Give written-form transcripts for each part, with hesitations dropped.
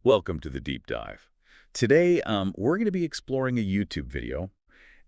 Welcome to the deep dive. Today, we're going to be exploring a YouTube video,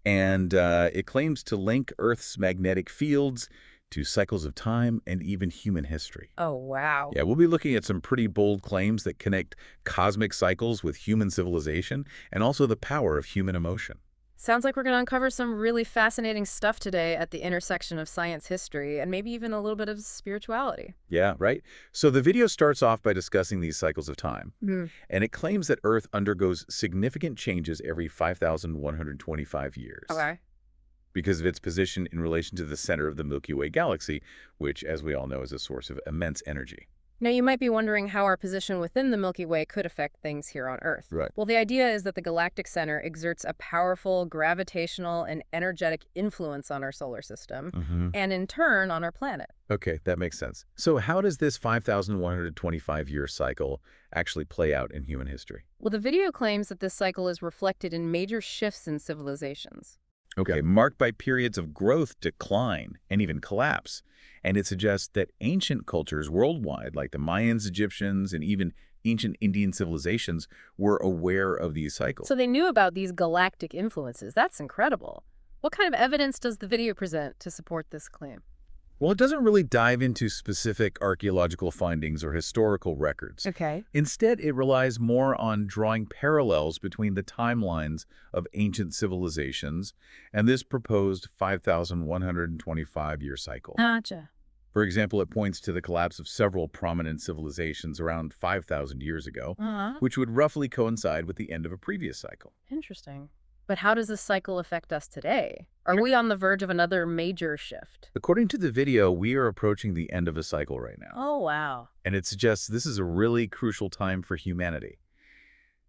and it claims to link Earth's magnetic fields to cycles of time and even human history. Oh, wow. Yeah, we'll be looking at some pretty bold claims that connect cosmic cycles with human civilization and also the power of human emotion. Sounds like we're going to uncover some really fascinating stuff today at the intersection of science, history, and maybe even a little bit of spirituality. Yeah, right? So the video starts off by discussing these cycles of time, Hmm. and it claims that Earth undergoes significant changes every 5,125 years. Okay. Because of its position in relation to the center of the Milky Way galaxy, which, as we all know, is a source of immense energy. Now, you might be wondering how our position within the Milky Way could affect things here on Earth. Right. Well, the idea is that the galactic center exerts a powerful gravitational and energetic influence on our solar system, and in turn on our planet. Okay, that makes sense. So how does this 5,125-year cycle actually play out in human history? Well, the video claims that this cycle is reflected in major shifts in civilizations. Okay, marked by periods of growth, decline, and even collapse. And it suggests that ancient cultures worldwide, like the Mayans, Egyptians, and even ancient Indian civilizations, were aware of these cycles. So they knew about these galactic influences. That's incredible. What kind of evidence does the video present to support this claim? Well, it doesn't really dive into specific archaeological findings or historical records. Okay. Instead, it relies more on drawing parallels between the timelines of ancient civilizations and this proposed 5,125-year cycle. Gotcha. For example, it points to the collapse of several prominent civilizations around 5,000 years ago, which would roughly coincide with the end of a previous cycle. Interesting. But how does this cycle affect us today? Are we on the verge of another major shift? According to the video, we are approaching the end of a cycle right now. Oh, wow. And it suggests this is a really crucial time for humanity.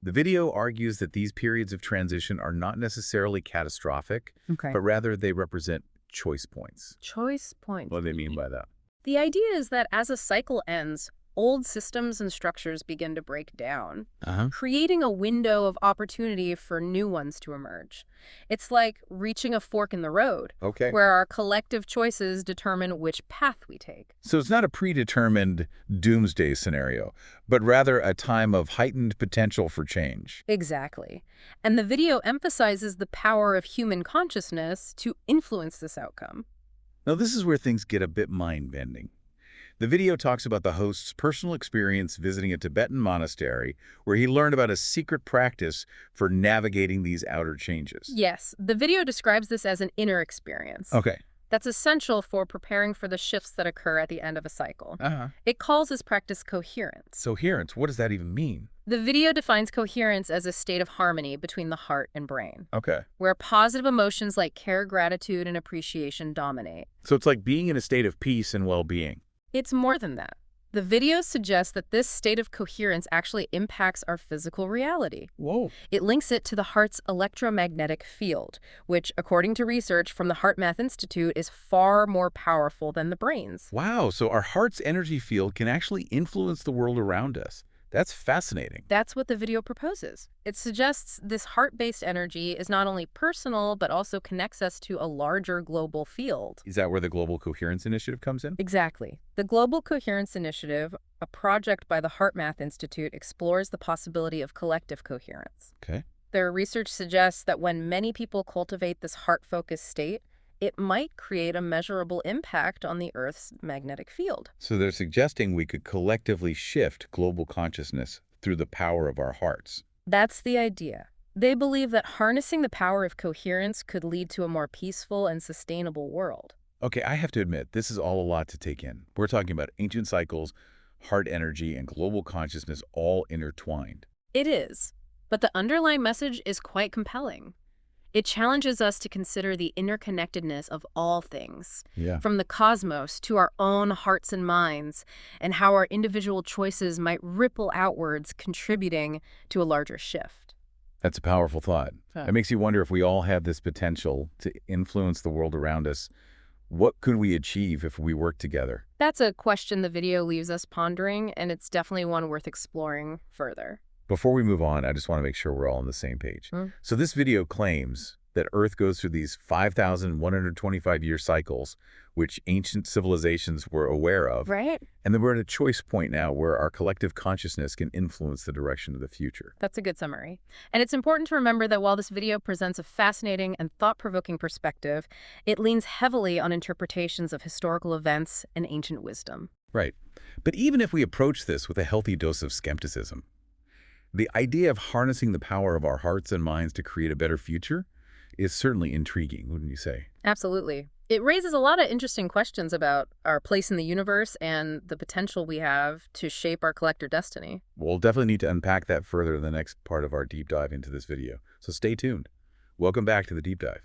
The video argues that these periods of transition are not necessarily catastrophic, Okay. but rather they represent choice points. Choice points. What do they mean by that? The idea is that as a cycle ends, old systems and structures begin to break down, creating a window of opportunity for new ones to emerge. It's like reaching a fork in the road, Okay. where our collective choices determine which path we take. So it's not a predetermined doomsday scenario, but rather a time of heightened potential for change. Exactly. And the video emphasizes the power of human consciousness to influence this outcome. Now, this is where things get a bit mind-bending. The video talks about the host's personal experience visiting a Tibetan monastery where he learned about a secret practice for navigating these outer changes. Yes, the video describes this as an inner experience. Okay. That's essential for preparing for the shifts that occur at the end of a cycle. It calls this practice coherence. Coherence, what does that even mean? The video defines coherence as a state of harmony between the heart and brain, Okay. where positive emotions like care, gratitude, and appreciation dominate. So it's like being in a state of peace and well-being. It's more than that. The video suggests that this state of coherence actually impacts our physical reality. Whoa. It links it to the heart's electromagnetic field, which, according to research from the HeartMath Institute, is far more powerful than the brain's. Wow, so our heart's energy field can actually influence the world around us. That's fascinating. That's what the video proposes. It suggests this heart-based energy is not only personal, but also connects us to a larger global field. Is that where the Global Coherence Initiative comes in? Exactly. The Global Coherence Initiative, a project by the HeartMath Institute, explores the possibility of collective coherence. Okay. Their research suggests that when many people cultivate this heart-focused state, it might create a measurable impact on the Earth's magnetic field. So they're suggesting we could collectively shift global consciousness through the power of our hearts. That's the idea. They believe that harnessing the power of coherence could lead to a more peaceful and sustainable world. Okay, I have to admit, this is all a lot to take in. We're talking about ancient cycles, heart energy, and global consciousness all intertwined. It is. But the underlying message is quite compelling. It challenges us to consider the interconnectedness of all things, from the cosmos to our own hearts and minds, and how our individual choices might ripple outwards, contributing to a larger shift. That's a powerful thought. Huh. It makes you wonder if we all have this potential to influence the world around us. What could we achieve if we work together? That's a question the video leaves us pondering, and it's definitely one worth exploring further. Before we move on, I just want to make sure we're all on the same page. So this video claims that Earth goes through these 5,125-year cycles, which ancient civilizations were aware of. Right? And then we're at a choice point now where our collective consciousness can influence the direction of the future. That's a good summary. And it's important to remember that while this video presents a fascinating and thought-provoking perspective, it leans heavily on interpretations of historical events and ancient wisdom. Right. But even if we approach this with a healthy dose of skepticism, the idea of harnessing the power of our hearts and minds to create a better future is certainly intriguing, wouldn't you say? Absolutely. It raises a lot of interesting questions about our place in the universe and the potential we have to shape our collective destiny. We'll definitely need to unpack that further in the next part of our deep dive into this video. So stay tuned. Welcome back to the deep dive.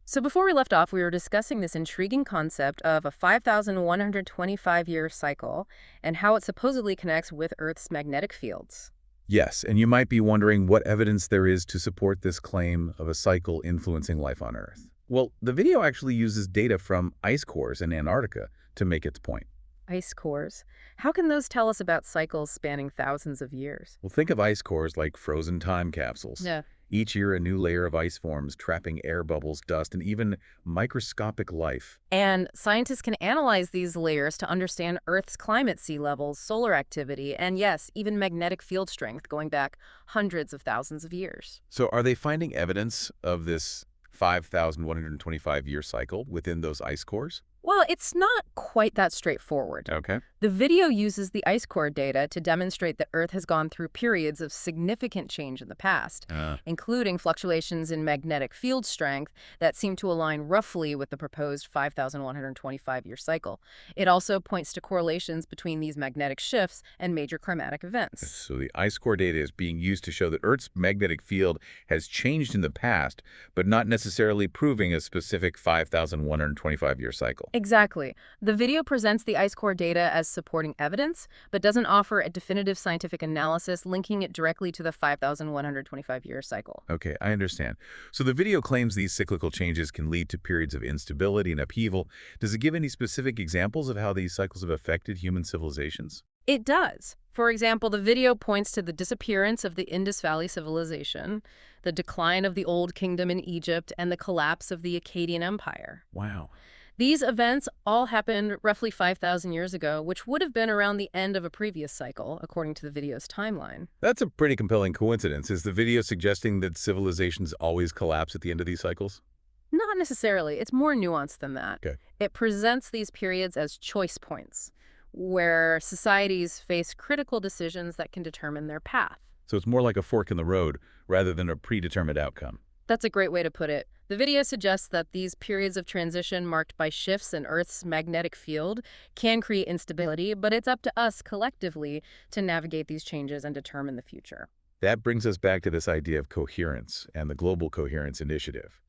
So before we left off, we were discussing this intriguing concept of a 5,125-year cycle and how it supposedly connects with Earth's magnetic fields. Yes, and you might be wondering what evidence there is to support this claim of a cycle influencing life on Earth. Well, the video actually uses data from ice cores in Antarctica to make its point. Ice cores. How can those tell us about cycles spanning thousands of years? Well, think of ice cores like frozen time capsules. Yeah. Each year, a new layer of ice forms, trapping air bubbles, dust, and even microscopic life. And scientists can analyze these layers to understand Earth's climate, sea levels, solar activity, and yes, even magnetic field strength going back hundreds of thousands of years. So are they finding evidence of this 5,125-year cycle within those ice cores? Well, it's not quite that straightforward. Okay. The video uses the ice core data to demonstrate that Earth has gone through periods of significant change in the past, including fluctuations in magnetic field strength that seem to align roughly with the proposed 5,125-year cycle. It also points to correlations between these magnetic shifts and major climatic events. So the ice core data is being used to show that Earth's magnetic field has changed in the past, but not necessarily proving a specific 5,125-year cycle. Exactly. The video presents the ice core data as supporting evidence, but doesn't offer a definitive scientific analysis linking it directly to the 5,125-year cycle. Okay, I understand. So the video claims these cyclical changes can lead to periods of instability and upheaval. Does it give any specific examples of how these cycles have affected human civilizations? It does. For example, the video points to the disappearance of the Indus Valley civilization, the decline of the Old Kingdom in Egypt, and the collapse of the Akkadian Empire. Wow. These events all happened roughly 5,000 years ago, which would have been around the end of a previous cycle, according to the video's timeline. That's a pretty compelling coincidence. Is the video suggesting that civilizations always collapse at the end of these cycles? Not necessarily. It's more nuanced than that. Okay. It presents these periods as choice points, where societies face critical decisions that can determine their path. So it's more like a fork in the road rather than a predetermined outcome. That's a great way to put it. The video suggests that these periods of transition marked by shifts in Earth's magnetic field can create instability, but it's up to us collectively to navigate these changes and determine the future. That brings us back to this idea of coherence and the Global Coherence Initiative.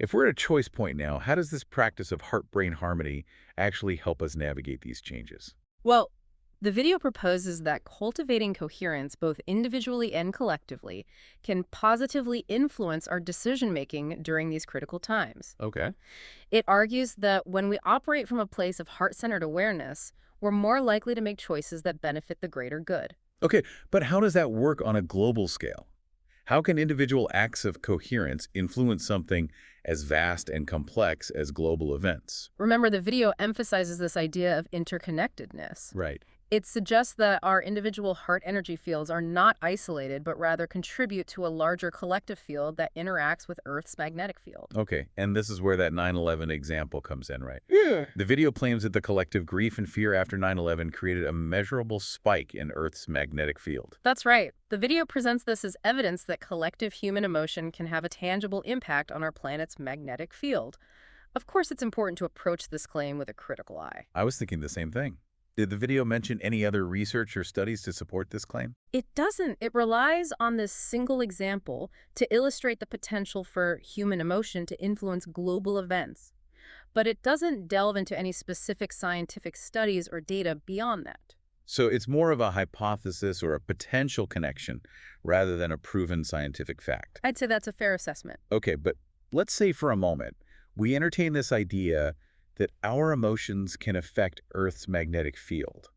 If we're at a choice point now, how does this practice of heart-brain harmony actually help us navigate these changes? Well, the video proposes that cultivating coherence, both individually and collectively, can positively influence our decision-making during these critical times. Okay. It argues that when we operate from a place of heart-centered awareness, we're more likely to make choices that benefit the greater good. Okay, but how does that work on a global scale? How can individual acts of coherence influence something as vast and complex as global events? Remember, the video emphasizes this idea of interconnectedness. Right. It suggests that our individual heart energy fields are not isolated, but rather contribute to a larger collective field that interacts with Earth's magnetic field. Okay, and this is where that 9/11 example comes in, right? Yeah. The video claims that the collective grief and fear after 9/11 created a measurable spike in Earth's magnetic field. That's right. The video presents this as evidence that collective human emotion can have a tangible impact on our planet's magnetic field. Of course, it's important to approach this claim with a critical eye. I was thinking the same thing. Did the video mention any other research or studies to support this claim? It doesn't. It relies on this single example to illustrate the potential for human emotion to influence global events. But it doesn't delve into any specific scientific studies or data beyond that. So it's more of a hypothesis or a potential connection rather than a proven scientific fact. I'd say that's a fair assessment. Okay, but let's say for a moment we entertain this idea that our emotions can affect Earth's magnetic field.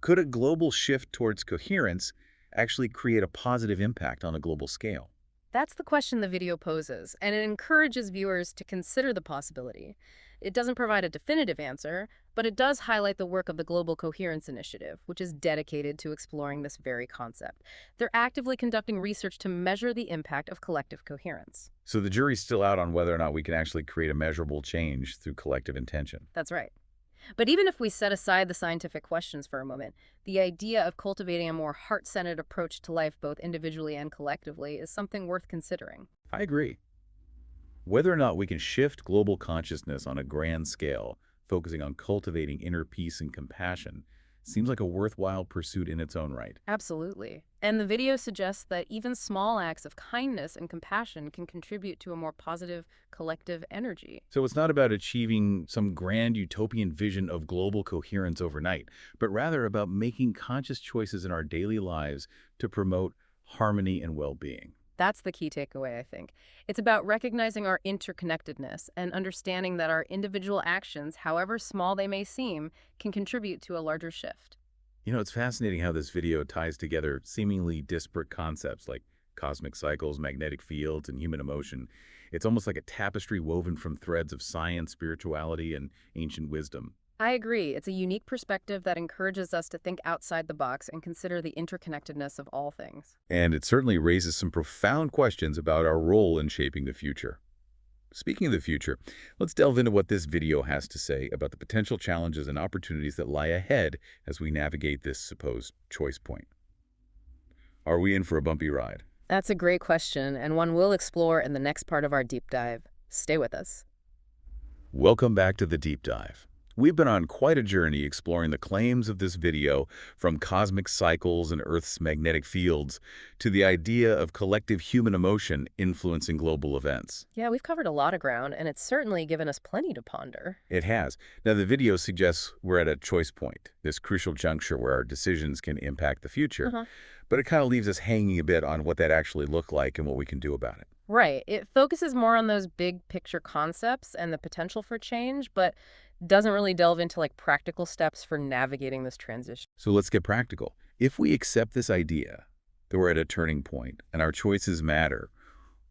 Could a global shift towards coherence actually create a positive impact on a global scale? That's the question the video poses, and it encourages viewers to consider the possibility. It doesn't provide a definitive answer, but it does highlight the work of the Global Coherence Initiative, which is dedicated to exploring this very concept. They're actively conducting research to measure the impact of collective coherence. So the jury's still out on whether or not we can actually create a measurable change through collective intention. That's right. But even if we set aside the scientific questions for a moment, the idea of cultivating a more heart-centered approach to life both individually and collectively is something worth considering. I agree. Whether or not we can shift global consciousness on a grand scale, focusing on cultivating inner peace and compassion, seems like a worthwhile pursuit in its own right. Absolutely. And the video suggests that even small acts of kindness and compassion can contribute to a more positive collective energy. So it's not about achieving some grand utopian vision of global coherence overnight, but rather about making conscious choices in our daily lives to promote harmony and well-being. That's the key takeaway, I think. It's about recognizing our interconnectedness and understanding that our individual actions, however small they may seem, can contribute to a larger shift. You know, it's fascinating how this video ties together seemingly disparate concepts like cosmic cycles, magnetic fields, and human emotion. It's almost like a tapestry woven from threads of science, spirituality, and ancient wisdom. I agree. It's a unique perspective that encourages us to think outside the box and consider the interconnectedness of all things. And it certainly raises some profound questions about our role in shaping the future. Speaking of the future, let's delve into what this video has to say about the potential challenges and opportunities that lie ahead as we navigate this supposed choice point. Are we in for a bumpy ride? That's a great question, and one we'll explore in the next part of our deep dive. Stay with us. Welcome back to the Deep Dive. We've been on quite a journey exploring the claims of this video, from cosmic cycles and Earth's magnetic fields to the idea of collective human emotion influencing global events. Yeah, we've covered a lot of ground, and it's certainly given us plenty to ponder. It has. Now, the video suggests we're at a choice point, this crucial juncture where our decisions can impact the future. But it kind of leaves us hanging a bit on what that actually looked like and what we can do about it. Right. It focuses more on those big picture concepts and the potential for change, but doesn't really delve into practical steps for navigating this transition. So let's get practical. If we accept this idea that we're at a turning point and our choices matter,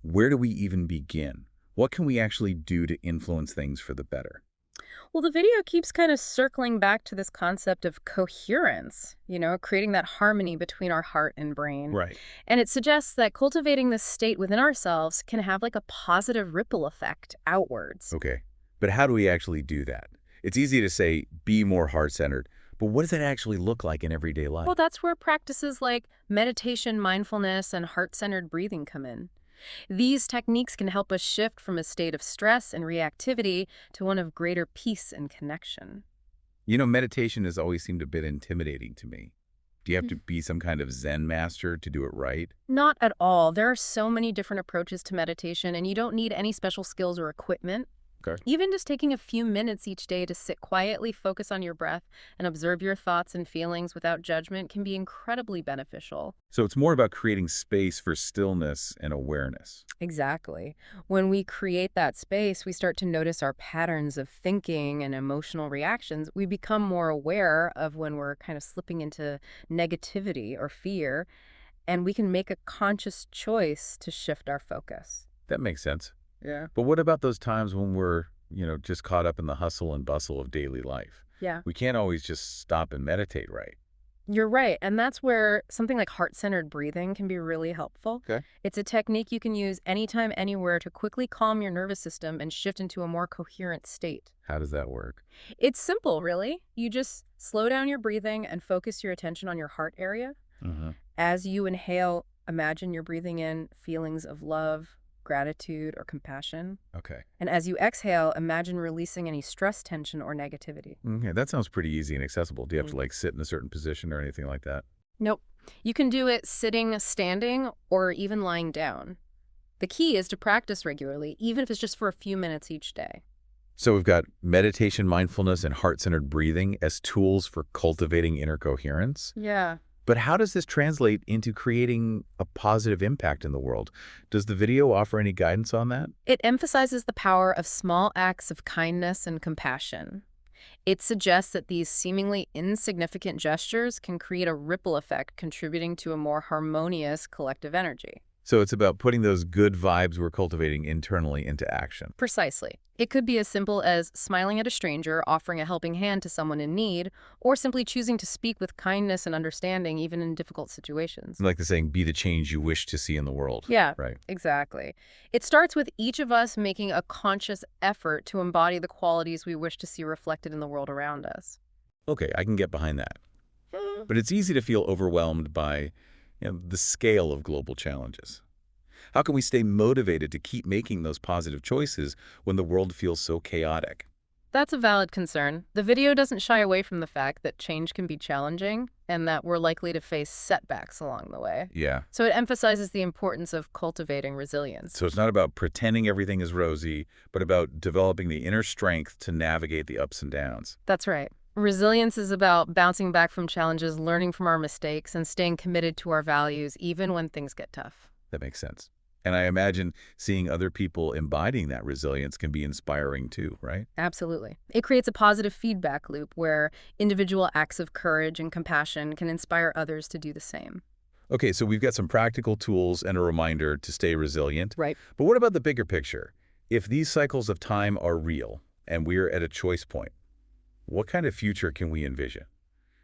where do we even begin? What can we actually do to influence things for the better? Well, the video keeps kind of circling back to this concept of coherence, creating that harmony between our heart and brain. Right. And it suggests that cultivating this state within ourselves can have a positive ripple effect outwards. Okay. But how do we actually do that? It's easy to say, be more heart-centered, but what does that actually look like in everyday life? Well, that's where practices like meditation, mindfulness, and heart-centered breathing come in. These techniques can help us shift from a state of stress and reactivity to one of greater peace and connection. You know, meditation has always seemed a bit intimidating to me. Do you have to be some kind of Zen master to do it right? Not at all. There are so many different approaches to meditation, and you don't need any special skills or equipment. Okay. Even just taking a few minutes each day to sit quietly, focus on your breath, and observe your thoughts and feelings without judgment can be incredibly beneficial. So it's more about creating space for stillness and awareness. Exactly. When we create that space, we start to notice our patterns of thinking and emotional reactions. We become more aware of when we're kind of slipping into negativity or fear, and we can make a conscious choice to shift our focus. That makes sense. Yeah. But what about those times when we're, just caught up in the hustle and bustle of daily life? Yeah. We can't always just stop and meditate, right? You're right. And that's where something like heart-centered breathing can be really helpful. Okay. It's a technique you can use anytime, anywhere to quickly calm your nervous system and shift into a more coherent state. How does that work? It's simple, really. You just slow down your breathing and focus your attention on your heart area. As you inhale, imagine you're breathing in feelings of love, gratitude, or compassion. Okay. And as you exhale, imagine releasing any stress, tension, or negativity. Okay, that sounds pretty easy and accessible. Do you have to sit in a certain position or anything like that? Nope. You can do it sitting, standing, or even lying down. The key is to practice regularly, even if it's just for a few minutes each day. So we've got meditation, mindfulness, and heart-centered breathing as tools for cultivating inner coherence. Yeah. But how does this translate into creating a positive impact in the world? Does the video offer any guidance on that? It emphasizes the power of small acts of kindness and compassion. It suggests that these seemingly insignificant gestures can create a ripple effect, contributing to a more harmonious collective energy. So it's about putting those good vibes we're cultivating internally into action. Precisely. It could be as simple as smiling at a stranger, offering a helping hand to someone in need, or simply choosing to speak with kindness and understanding even in difficult situations. Like the saying, be the change you wish to see in the world. Yeah, Right. exactly. It starts with each of us making a conscious effort to embody the qualities we wish to see reflected in the world around us. Okay, I can get behind that. But it's easy to feel overwhelmed by the scale of global challenges. How can we stay motivated to keep making those positive choices when the world feels so chaotic? That's a valid concern. The video doesn't shy away from the fact that change can be challenging and that we're likely to face setbacks along the way. Yeah. So it emphasizes the importance of cultivating resilience. So it's not about pretending everything is rosy, but about developing the inner strength to navigate the ups and downs. That's right. Resilience is about bouncing back from challenges, learning from our mistakes, and staying committed to our values even when things get tough. That makes sense. And I imagine seeing other people embodying that resilience can be inspiring too, right? Absolutely. It creates a positive feedback loop where individual acts of courage and compassion can inspire others to do the same. Okay, so we've got some practical tools and a reminder to stay resilient. Right. But what about the bigger picture? If these cycles of time are real and we're at a choice point, what kind of future can we envision?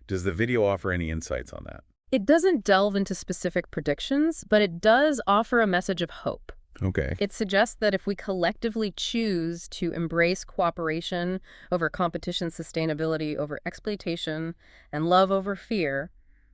Does the video offer any insights on that? It doesn't delve into specific predictions, but it does offer a message of hope. Okay. It suggests that if we collectively choose to embrace cooperation over competition, sustainability over exploitation, and love over fear,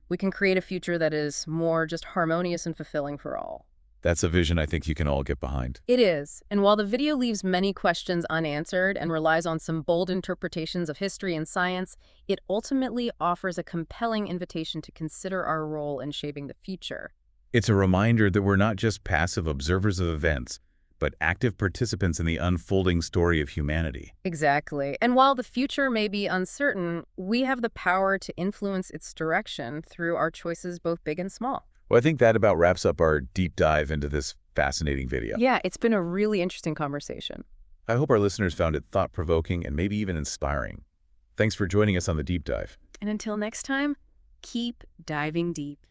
we can create a future that is more just harmonious and fulfilling for all. That's a vision I think you can all get behind. It is, and while the video leaves many questions unanswered and relies on some bold interpretations of history and science, it ultimately offers a compelling invitation to consider our role in shaping the future. It's a reminder that we're not just passive observers of events, but active participants in the unfolding story of humanity. Exactly. And while the future may be uncertain, we have the power to influence its direction through our choices, both big and small. Well, I think that about wraps up our deep dive into this fascinating video. Yeah, it's been a really interesting conversation. I hope our listeners found it thought-provoking and maybe even inspiring. Thanks for joining us on the deep dive. And until next time, keep diving deep.